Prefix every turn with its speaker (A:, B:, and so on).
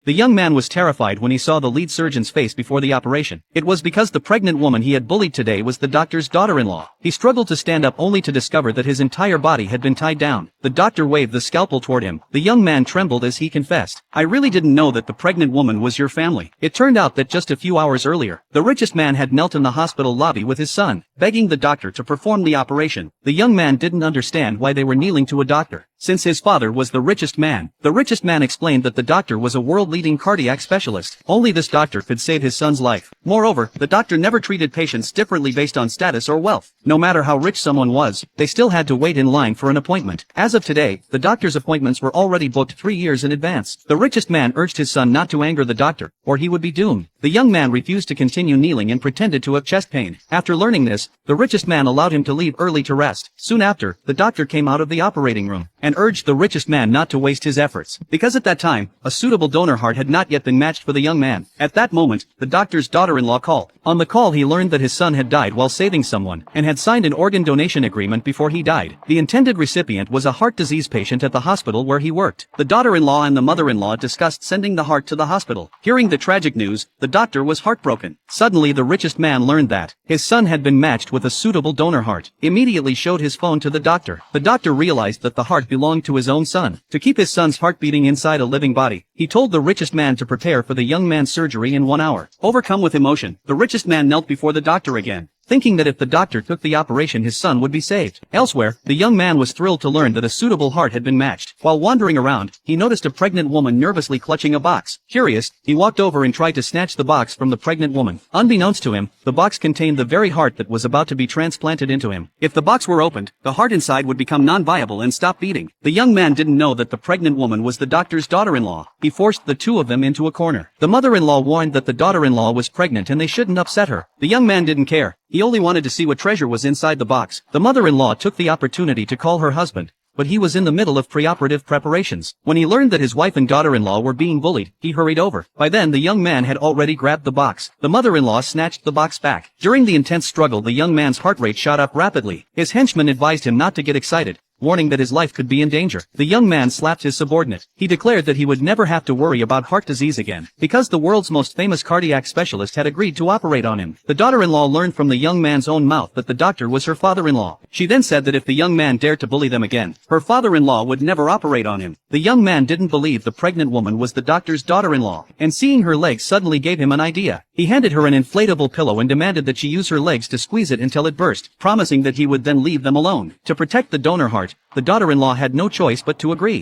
A: The young man was terrified when he saw the lead surgeon's face before the operation. It was because the pregnant woman he had bullied today was the doctor's daughter-in-law. He struggled to stand up only to discover that his entire body had been tied down. The doctor waved the scalpel toward him. The young man trembled as he confessed, "I really didn't know that the pregnant woman was your family." It turned out that just a few hours earlier, the richest man had knelt in the hospital lobby with his son, begging the doctor to perform the operation. The young man didn't understand why they were kneeling to a doctor, since his father was the richest man. The richest man explained that the doctor was a world-leading cardiac specialist. Only this doctor could save his son's life. Moreover, the doctor never treated patients differently based on status or wealth. No matter how rich someone was, they still had to wait in line for an appointment. As of today, the doctor's appointments were already booked 3 years in advance. The richest man urged his son not to anger the doctor, or he would be doomed. The young man refused to continue kneeling and pretended to have chest pain. After learning this, the richest man allowed him to leave early to rest. Soon after, the doctor came out of the operating room and urged the richest man not to waste his efforts, because at that time, a suitable donor heart had not yet been matched for the young man. At that moment, the doctor's daughter-in-law called. On the call he learned that his son had died while saving someone, and had signed an organ donation agreement before he died. The intended recipient was a heart disease patient at the hospital where he worked. The daughter-in-law and the mother-in-law discussed sending the heart to the hospital. Hearing the tragic news, the doctor was heartbroken. Suddenly the richest man learned that his son had been matched with a suitable donor heart. Immediately showed his phone to the doctor. The doctor realized that the heart belonged to his own son. To keep his son's heart beating inside a living body, he told the richest man to prepare for the young man's surgery in 1 hour. Overcome with emotion, the richest man knelt before the doctor again, thinking that if the doctor took the operation his son would be saved. Elsewhere, the young man was thrilled to learn that a suitable heart had been matched. While wandering around, he noticed a pregnant woman nervously clutching a box. Curious, he walked over and tried to snatch the box from the pregnant woman. Unbeknownst to him, the box contained the very heart that was about to be transplanted into him. If the box were opened, the heart inside would become non-viable and stop beating. The young man didn't know that the pregnant woman was the doctor's daughter-in-law. He forced the two of them into a corner. The mother-in-law warned that the daughter-in-law was pregnant and they shouldn't upset her. The young man didn't care. He only wanted to see what treasure was inside the box. The mother-in-law took the opportunity to call her husband, but he was in the middle of preoperative preparations. When he learned that his wife and daughter-in-law were being bullied, he hurried over. By then the young man had already grabbed the box. The mother-in-law snatched the box back. During the intense struggle the young man's heart rate shot up rapidly. His henchman advised him not to get excited, warning that his life could be in danger. The young man slapped his subordinate. He declared that he would never have to worry about heart disease again, because the world's most famous cardiac specialist had agreed to operate on him. The daughter-in-law learned from the young man's own mouth that the doctor was her father-in-law. She then said that if the young man dared to bully them again, her father-in-law would never operate on him. The young man didn't believe the pregnant woman was the doctor's daughter-in-law, and seeing her legs suddenly gave him an idea. He handed her an inflatable pillow and demanded that she use her legs to squeeze it until it burst, promising that he would then leave them alone. To protect the donor heart, the daughter-in-law had no choice but to agree.